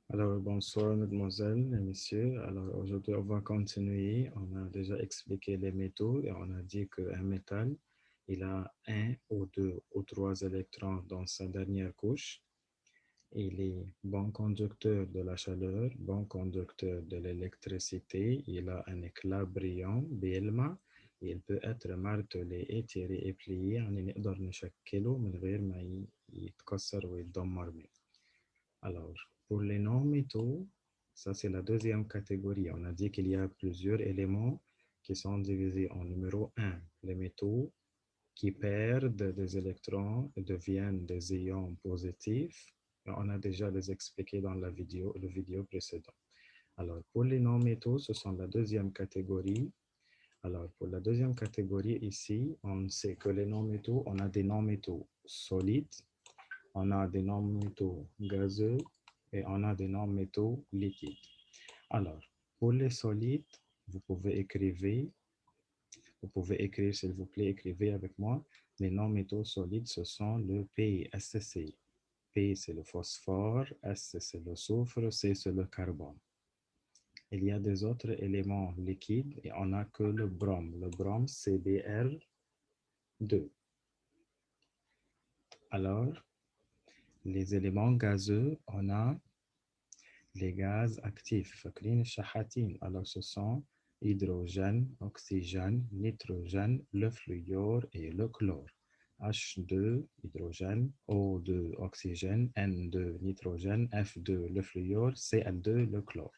Alors, bonsoir, mesdemoiselles et messieurs. Alors, aujourd'hui, on va continuer. On a déjà expliqué les métaux et on a dit qu'un métal, il a un ou deux ou trois électrons dans sa dernière couche. Il est bon conducteur de la chaleur, bon conducteur de l'électricité. Il a un éclat brillant, بيلمع. Il peut être martelé, étiré et plié. يعني نقدر نشكله من غير ما يتكسر ويتدمر منه. Alors, pour les non-métaux, ça c'est la deuxième catégorie. On a dit qu'il y a plusieurs éléments qui sont divisés en numéro un, les métaux qui perdent des électrons et deviennent des ions positifs. On a déjà les expliqué dans le vidéo précédent. Alors, pour les non-métaux, ce sont la deuxième catégorie. Alors, pour la deuxième catégorie ici, on sait que les non-métaux, on a des non-métaux solides, on a des non-métaux gazeux et on a des non-métaux liquides. Alors, pour les solides, vous pouvez écrire, s'il vous plaît, écrivez avec moi. Les non-métaux solides, ce sont le P, SC. P, c'est le phosphore, S, c'est le soufre, C, c'est le carbone. Il y a des autres éléments liquides et on n'a que le brome. Le brome, c'est Br2. Alors, les éléments gazeux, on a les gaz actifs. فاكرين الشحاتين. Alors, ce sont hydrogène, oxygène, nitrogène, le fluor et le chlore. H2, hydrogène, O2, oxygène, N2, nitrogène, F2, le fluor, Cl2, le chlore.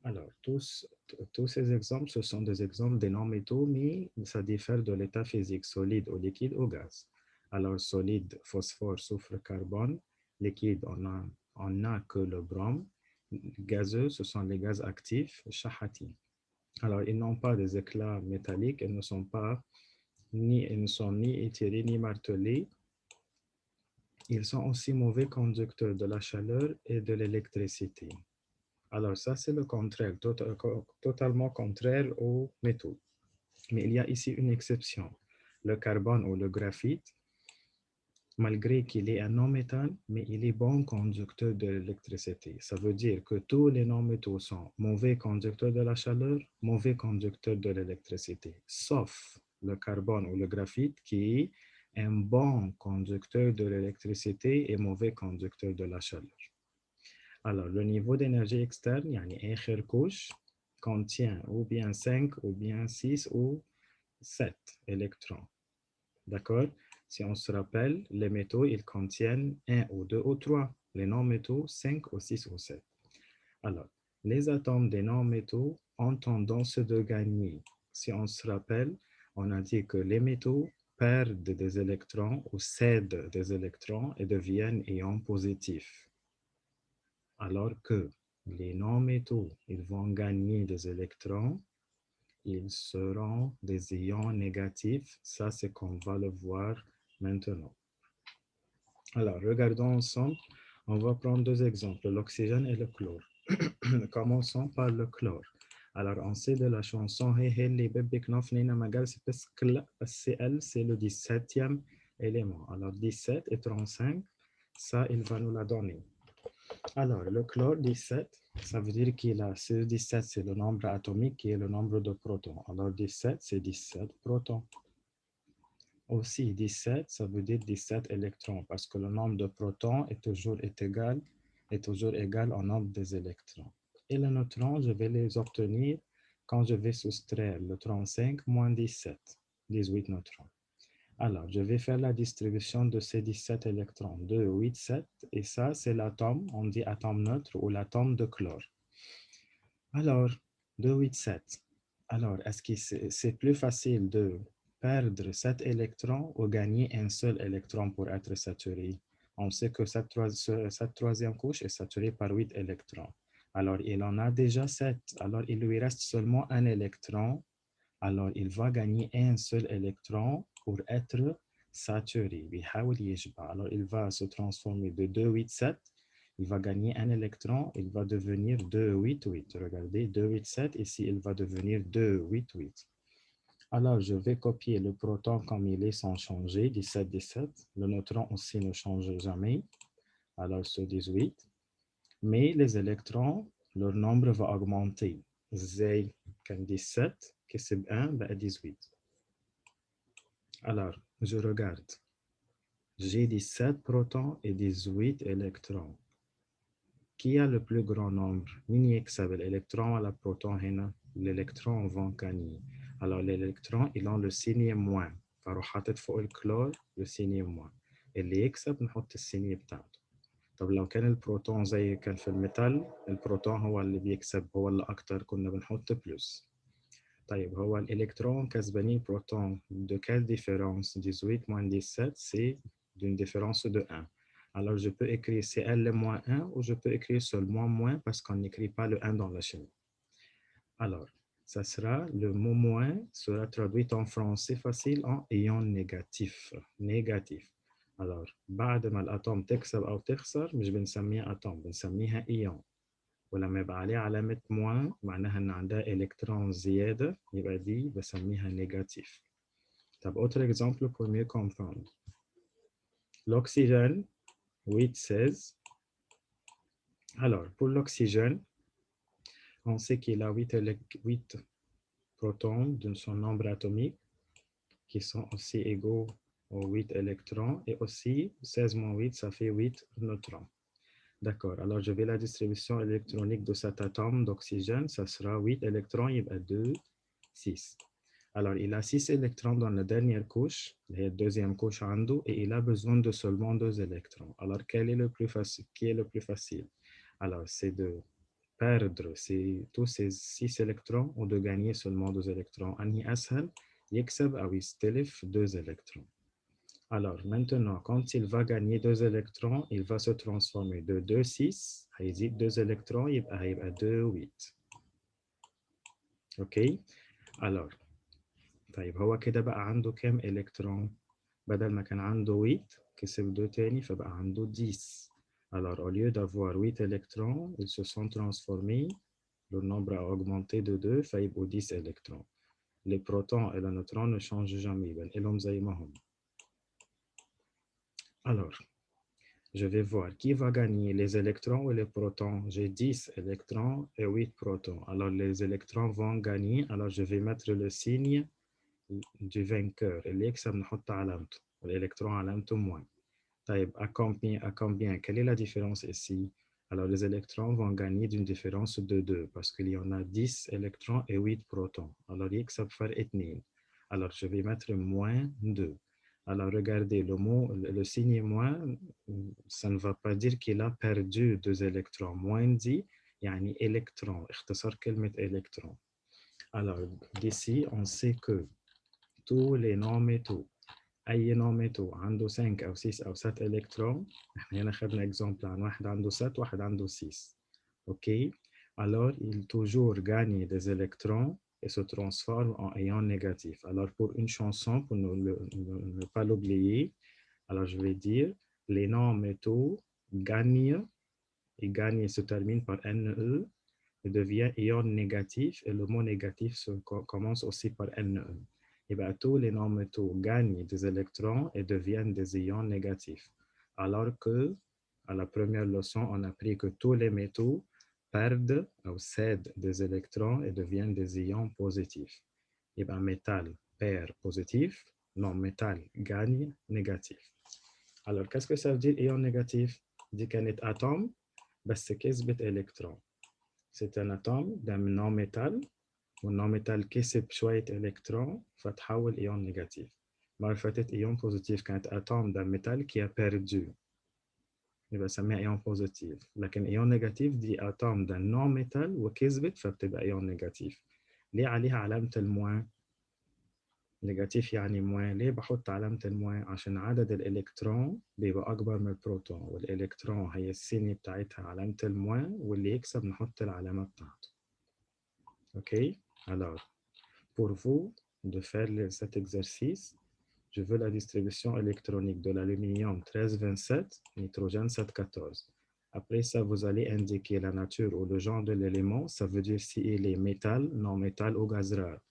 Alors, tous ces exemples, ce sont des exemples des non-métaux, mais ça diffère de l'état physique, solide au liquide au gaz. Alors, solide, phosphore, soufre, carbone. Liquide, on n'a que le brome. Gazeux, ce sont les gaz actifs, shahatin. Alors, ils n'ont pas des éclats métalliques, ils ne sont ni étirés ni martelés. Ils sont aussi mauvais conducteurs de la chaleur et de l'électricité. Alors ça, c'est le contraire, totalement contraire aux métaux. Mais il y a ici une exception. Le carbone ou le graphite, malgré qu'il est un non-métal, mais il est bon conducteur de l'électricité. Ça veut dire que tous les non-métaux sont mauvais conducteurs de la chaleur, mauvais conducteurs de l'électricité, sauf le carbone ou le graphite qui est un bon conducteur de l'électricité et mauvais conducteur de la chaleur. Alors, le niveau d'énergie externe, yani آخر couche, contient ou bien 5 ou bien 6 ou 7 électrons. D'accord? Si on se rappelle, les métaux, ils contiennent 1 ou 2 ou 3. Les non-métaux, 5 ou 6 ou 7. Alors, les atomes des non-métaux ont tendance de gagner. Si on se rappelle, on a dit que les métaux perdent des électrons ou cèdent des électrons et deviennent ions positifs. Alors que les non-métaux, ils vont gagner des électrons, ils seront des ions négatifs. Ça, c'est qu'on va le voir maintenant. Alors, regardons ensemble. On va prendre deux exemples, l'oxygène et le chlore. Commençons par le chlore. Alors, on sait de la chanson Hey hey les bébés knof nina magal c'est parce que CL c'est le 17e élément. Alors, 17 et 35, ça, il va nous la donner. Alors, le chlore 17, ça veut dire qu'il a, ce 17, c'est le nombre atomique qui est le nombre de protons. Alors, 17, c'est 17 protons. Aussi, 17, ça veut dire 17 électrons parce que le nombre de protons est toujours égal au nombre des électrons. Et les neutrons, je vais les obtenir quand je vais soustraire le 35 moins 17, 18 neutrons. Alors, je vais faire la distribution de ces 17 électrons, 2, 8, 7, et ça, c'est l'atome, on dit atome neutre ou l'atome de chlore. Alors, 2, 8, 7. Alors, est-ce que c'est plus facile de perdre 7 électrons ou gagner un seul électron pour être saturé? On sait que cette troisième couche est saturée par 8 électrons. Alors, il en a déjà 7. Alors, il lui reste seulement un électron. Alors, il va gagner un seul électron pour être saturé. Alors, il va se transformer de 2, 8, 7. Il va gagner un électron. Il va devenir 2, 8, 8. Regardez, 2, 8, 7. Ici, il va devenir 2, 8, 8. Alors, je vais copier le proton comme il est sans changer, 17, 17. Le neutron aussi ne change jamais. Alors, ce 18. Mais les électrons, leur nombre va augmenter. زي كان 17 كسب 1 بقى 18. Alors, je regarde. J'ai 17 protons et 18 électrons. Qui a le plus grand nombre? مين يكسب الإلكترون ولا البروتون هنا؟ الإلكترون vont gagner. Alors, l'électron, ils ont le signe moins. فاروح حاطط فوق الكلور le signe moins. اللي يكسب نحط السيني بتاعته. طب لو كان البروتون زي كان في الميتال، البروتون هو اللي بيكسب، هو اللي أكتر، كنا بنحط بلس. طيب هو الإلكترون كسبانين بروتون de quelle différence? 18 moins 17, c'est d'une différence de 1. Alors je peux écrire Cl moins 1 ou je peux écrire seulement moins parce qu'on n'écrit pas le 1 dans la chimie. Alors, ça sera, le mot moins sera traduit en français facile en ion négatif. Négatif. Alors, بعد ما الأتوم تكسب أو تخسر مش بنسميها أتوم، بنسميها إيون. ولما يبقى عليه علامة موان معناها إن عندها إلكترون زيادة، يبقى دي بسميها نيجاتيف. طب autre exemple pour mieux comprendre. L'oxygène, 8-16. Alors, pour l'oxygène, on sait qu'il a 8 protons de son nombre atomique qui sont aussi égaux aux 8 électrons et aussi 16 moins 8, ça fait 8 neutrons. D'accord, alors je vais la distribution électronique de cet atome d'oxygène, ça sera 8 électrons, il y a 2, 6. Alors il a 6 électrons dans la dernière couche, la deuxième couche عنده, et il a besoin de seulement 2 électrons. Alors quel est le plus facile? Qui est le plus facile? Alors c'est de perdre tous ces 6 électrons ou de gagner seulement 2 électrons. أنهي أسهل؟ يكسب أو يستلف 2 électrons. Alors maintenant, quand il va gagner 2 électrons, il va se transformer de 2, 6, هيزيد 2 électrons, هيبقى 2, 8. OK? Alors, طيب هو كده بقى عنده كام إلكترون؟ بدل ما كان عنده 8 كسب 2 تاني فبقى عنده 10. Alors, au lieu d'avoir 8 électrons, ils se sont transformés, le nombre a augmenté de 2, فيبقوا 10 électrons. Les protons et les neutrons ne changent jamais, بنقلهم زي ما هم. Alors, je vais voir qui va gagner, les électrons ou les protons. J'ai 10 électrons et 8 protons. Alors, les électrons vont gagner. Alors, je vais mettre le signe du vainqueur. اللي يكسب نحط علامته. L'électron علامته moins. طيب, à combien? Quelle est la différence ici? Alors, les électrons vont gagner d'une différence de 2 parce qu'il y en a 10 électrons et 8 protons. Alors, يكسب فرق 2. Alors, je vais mettre moins 2. Alors, regardez, le signe moins, ça ne va pas dire qu'il a perdu 2 électrons. Moins dit, يعني électron. اختصار كلمة électron. Alors, d'ici, on sait que tous les non-métaux, أي non-métaux عنده 5 أو 6 أو 7 électrons. احنا هنا خدنا exemple عن واحد عنده 7 واحد عنده 6. OK? Alors, il toujours gagne des électrons et se transforme en ion négatif. Alors, pour une chanson, pour ne pas l'oublier, alors je vais dire les non-métaux gagnent, et gagne se termine par NE, et devient ion négatif, et le mot négatif commence aussi par NE. Et bien, tous les non-métaux gagnent des électrons et deviennent des ions négatifs. Alors que, à la première leçon, on a appris que tous les métaux perdent ou cèdent des électrons et deviennent des ions positifs. Et bien, métal perd positif, non-métal gagne négatif. Alors, qu'est-ce que ça veut dire ion négatif? دي كانت atome بس كسبت électron. C'est un atome d'un non-métal والنون-métal كسب شوية électrons فتحول ion négatif. المرة اللي فاتت ion positif كانت atome d'un métal qui a perdu. يبقى سميها ion positif. لكن ion négatif دي atome d'un non-métal وكسبت فبتبقى ion négatif. ليه عليها علامة الموان؟ نيجاتيف يعني موان. ليه بحط علامة الموان؟ عشان عدد الإلكترون بيبقى أكبر من البروتون، والإلكترون هي السيني بتاعتها علامة الموان، واللي يكسب نحط العلامة بتاعته. OK? Alors, pour vous de faire cet exercice, je veux la distribution électronique de l'aluminium 1327, nitrogène 714. Après ça, vous allez indiquer la nature ou le genre de l'élément. Ça veut dire s'il est métal, non-métal ou gaz rare.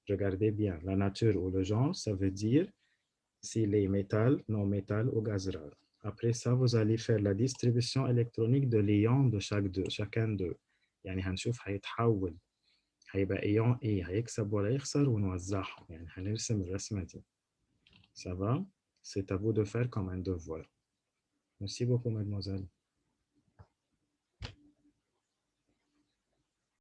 Regardez bien, la nature ou le genre, ça veut dire s'il est métal, non-métal ou gaz rare. Après ça, vous allez faire la distribution électronique de l'ion de chacun d'eux. يعني هنشوف هيتحول هيبقى ايون ايه هيكسب ولا يخسر ونوزعهم يعني هنرسم الرسمة دي. Ça va? C'est à vous de faire comme un devoir. Merci beaucoup, mademoiselle.